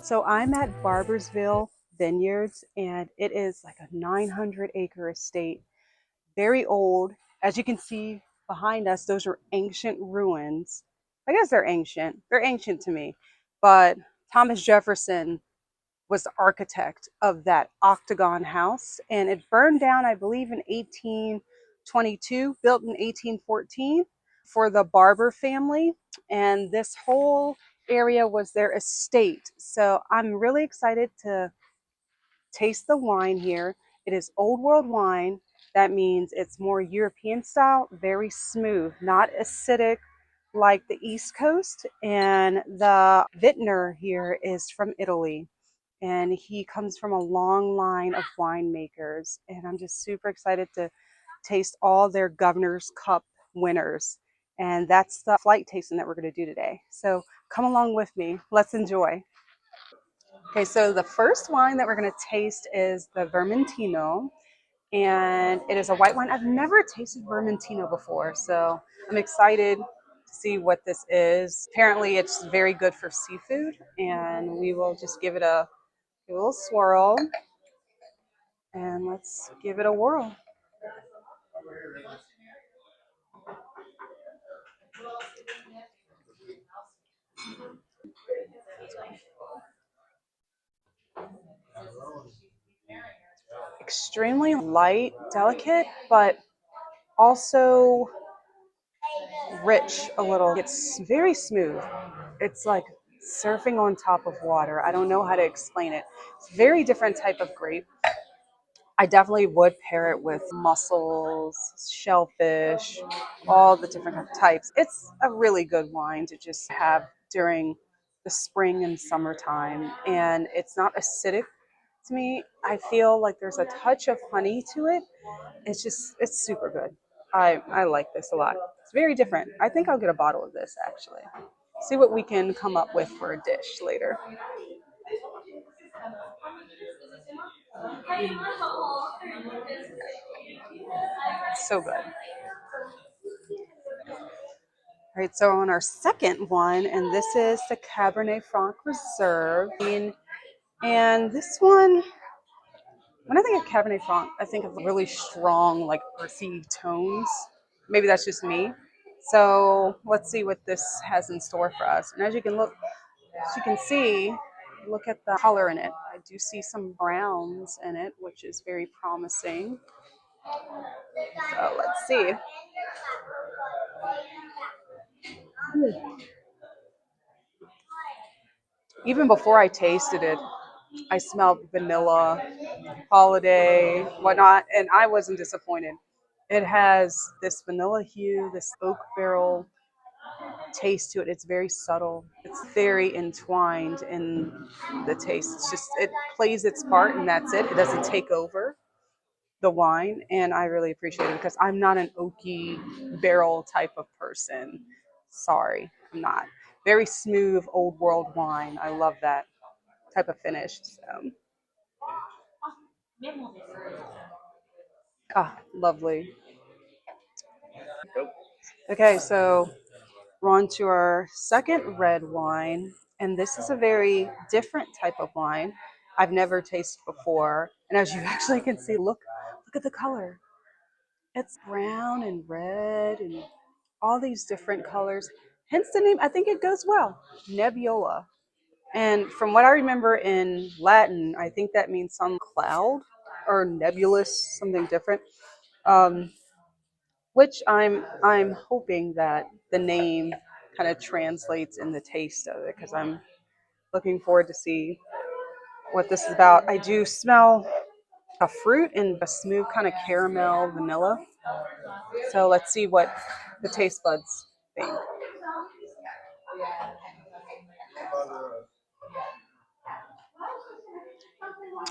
So I'm at Barboursville Vineyards, and it is like a 900-acre estate, very old. As you can see behind us, those are ancient ruins. I guess they're ancient. They're ancient to me. But Thomas Jefferson was the architect of that Octagon House, and it burned down, I believe, in 1822, built in 1814 for the Barber family. And this whole area was their estate. So I'm really excited to taste the wine here. It is old world wine. That means it's more European style, very smooth, not acidic like the East Coast. And the vintner here is from Italy. And he comes from a long line of winemakers. And I'm just super excited to taste all their Governor's Cup winners. And that's the flight tasting that we're going to do today. So come along with me. Let's enjoy. Okay, so the first wine that we're going to taste is the Vermentino, and it is a white wine. I've never tasted Vermentino before, so I'm excited to see what this is. Apparently, it's very good for seafood, and we will just give it a little swirl, and let's give it a whirl. Extremely light, delicate, but also rich a little. It's very smooth. It's like surfing on top of water. I don't know how to explain it. It's a very different type of grape. I definitely would pair it with mussels, shellfish, all the different types. It's a really good wine to just have during the spring and summertime. And it's not acidic to me. I feel like there's a touch of honey to it. It's super good. I like this a lot. It's very different. I think I'll get a bottle of this actually. See what we can come up with for a dish later. So good. All right, so on our second one, and this is the Cabernet Franc Reserve. And this one, when I think of Cabernet Franc, I think of really strong, like earthy tones. Maybe that's just me. So let's see what this has in store for us. And as you can see, look at the color in it. I do see some browns in it, which is very promising. So let's see. Even before I tasted it, I smelled vanilla, holiday, whatnot, and I wasn't disappointed. It has this vanilla hue, this oak barrel taste to it. It's very subtle. It's very entwined in the taste. It's just, it plays its part and that's it. It doesn't take over the wine, and I really appreciate it because I'm not an oaky barrel type of person. Sorry, I'm not. Very smooth old world wine. I love that type of finish. So, lovely. Okay, so we're on to our second red wine, and this is a very different type of wine I've never tasted before. And as you actually can see, look at the color. It's brown and red and all these different colors. Hence the name. I think it goes well. Nebbiolo. And from what I remember in Latin, I think that means some cloud or nebulous, something different. Um, which I'm hoping that the name kind of translates in the taste of it because I'm looking forward to see what this is about. I do smell a fruit and a smooth kind of caramel vanilla. So let's see what the taste buds think.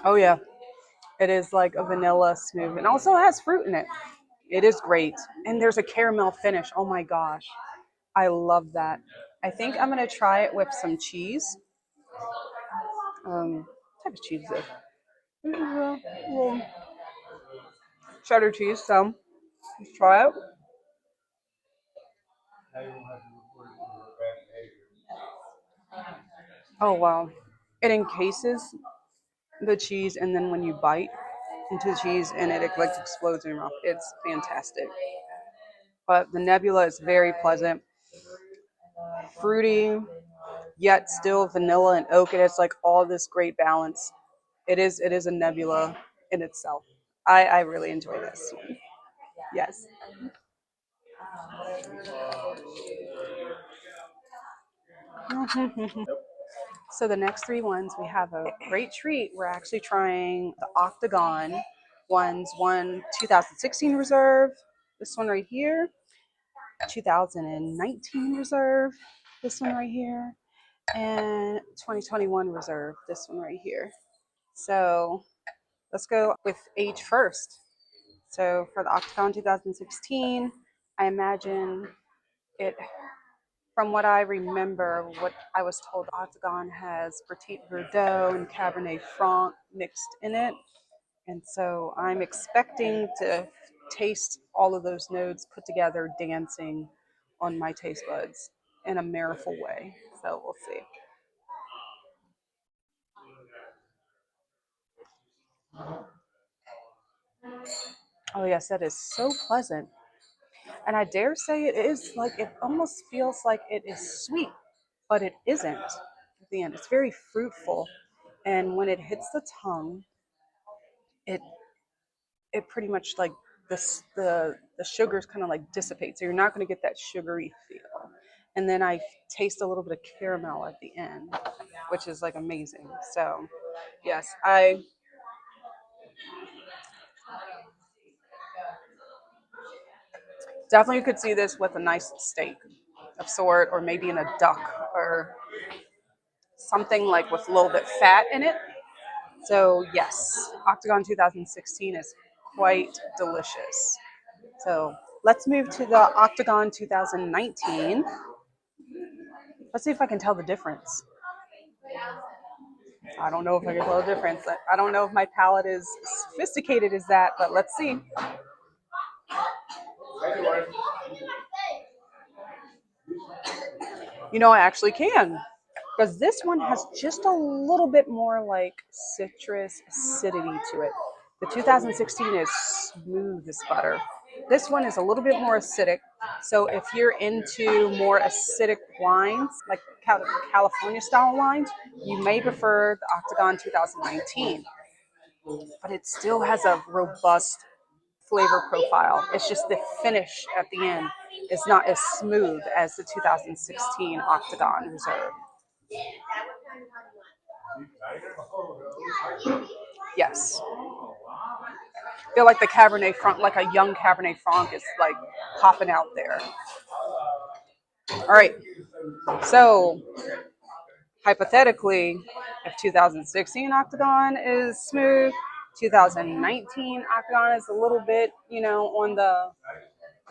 Oh yeah, it is like a vanilla smooth and also has fruit in it. It is great. And there's a caramel finish. Oh my gosh. I love that. I think I'm going to try it with some cheese. What type of cheese is it? This is a little cheddar cheese, so let's try it. Oh wow. it encases the cheese, and then when you bite into the cheese and it like explodes in your mouth, it's fantastic. But the Nebbiolo is very pleasant, fruity, yet still vanilla and oak. And it's like all this great balance. It is a Nebbiolo in itself. I really enjoy this one. Yes. So the next three ones, we have a great treat. We're actually trying the Octagon ones. One 2016 Reserve, this one right here. 2019 Reserve, this one right here. And 2021 Reserve, this one right here. So let's go with age first. So for the Octagon 2016, I imagine it, from what I remember, what I was told, Octagon has Petit Verdot and Cabernet Franc mixed in it. And so I'm expecting to taste all of those notes put together dancing on my taste buds in a mirthful way. So we'll see. Oh, yes, that is so pleasant. And I dare say it is like, it almost feels like it is sweet, but it isn't at the end. It's very fruitful. And when it hits the tongue, it it pretty much like the sugars kind of like dissipate. So you're not going to get that sugary feel. And then I taste a little bit of caramel at the end, which is like amazing. So yes, I definitely could see this with a nice steak of sort, or maybe in a duck or something like with a little bit fat in it. So yes, Octagon 2016 is quite delicious. So let's move to the Octagon 2019. Let's see if I can tell the difference. I don't know if I can tell the difference. I don't know if my palate is sophisticated as that, but let's see. I actually can. Because this one has just a little bit more like citrus acidity to it. The 2016 is smooth as butter. This one is a little bit more acidic. So if you're into more acidic wines, like California style wines, you may prefer the Octagon 2019. But it still has a robust flavor profile. It's just the finish at the end is not as smooth as the 2016 Octagon Reserve. Yes. I feel like the Cabernet Franc, like a young Cabernet Franc, is like popping out there. All right. So hypothetically, if 2016 Octagon is smooth, 2019 Octagon is a little bit, on the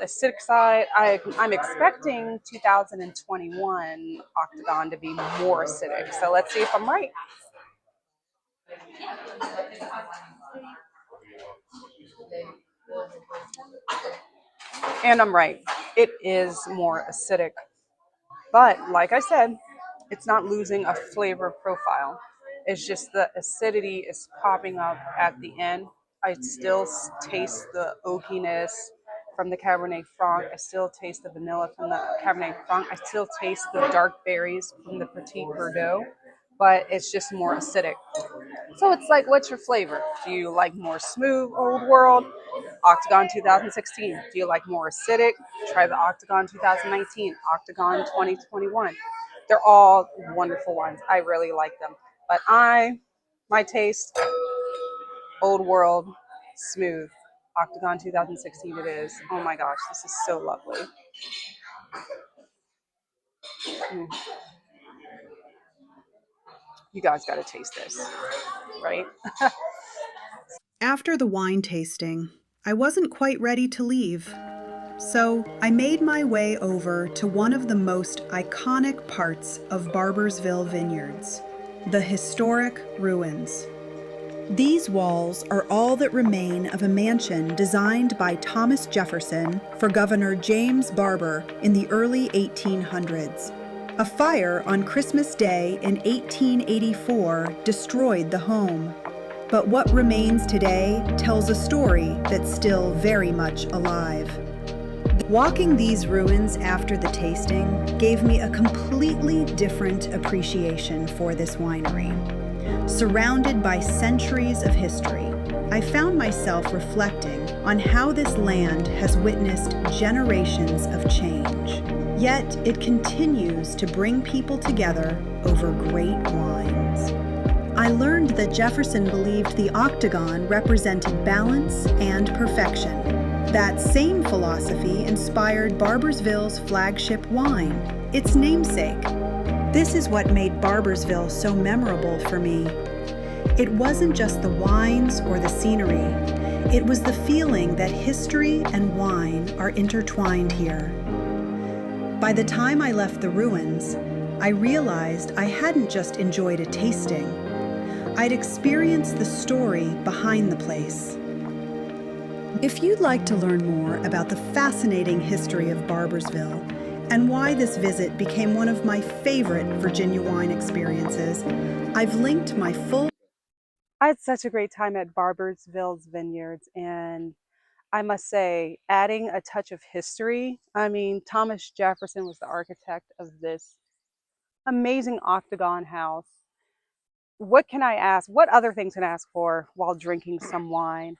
acidic side. I'm expecting 2021 Octagon to be more acidic. So let's see if I'm right. And I'm right. It is more acidic. But like I said, it's not losing a flavor profile. It's just the acidity is popping up at the end. I still taste the oakiness from the Cabernet Franc. I still taste the vanilla from the Cabernet Franc. I still taste the dark berries from the Petit Verdot, but it's just more acidic. So it's like, what's your flavor? Do you like more smooth old world? Octagon 2016. Do you like more acidic? Try the Octagon 2019, Octagon 2021. They're all wonderful wines. I really like them. But my taste, old world, smooth. Octagon 2016 it is. Oh my gosh, this is so lovely. Mm. You guys got to taste this, right? After the wine tasting, I wasn't quite ready to leave. So I made my way over to one of the most iconic parts of Barboursville Vineyards, the historic ruins. These walls are all that remain of a mansion designed by Thomas Jefferson for Governor James Barbour in the early 1800s. A fire on Christmas Day in 1884 destroyed the home. But what remains today tells a story that's still very much alive. Walking these ruins after the tasting gave me a completely different appreciation for this winery. Surrounded by centuries of history, I found myself reflecting on how this land has witnessed generations of change. Yet it continues to bring people together over great wines. I learned that Jefferson believed the Octagon represented balance and perfection. That same philosophy inspired Barboursville's flagship wine, its namesake. This is what made Barboursville so memorable for me. It wasn't just the wines or the scenery. It was the feeling that history and wine are intertwined here. By the time I left the ruins, I realized I hadn't just enjoyed a tasting. I'd experienced the story behind the place. If you'd like to learn more about the fascinating history of Barboursville and why this visit became one of my favorite Virginia wine experiences, I've linked my full... I had such a great time at Barboursville Vineyards, and I must say, adding a touch of history. I mean, Thomas Jefferson was the architect of this amazing Octagon House. What can I ask? What other things can I ask for while drinking some wine?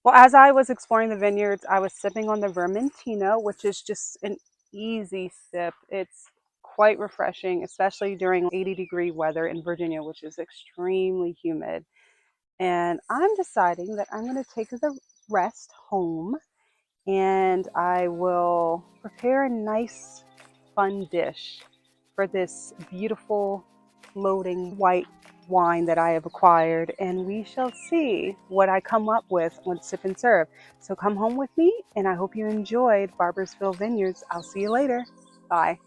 Well, as I was exploring the vineyards, I was sipping on the Vermentino, which is just an easy sip. It's quite refreshing, especially during 80-degree weather in Virginia, which is extremely humid. And I'm deciding that I'm going to take the rest home, and I will prepare a nice, fun dish for this beautiful, floating white wine that I have acquired, and we shall see what I come up with on Sip and Serve. So come home with me, and I hope you enjoyed Barboursville Vineyards. I'll see you later. Bye.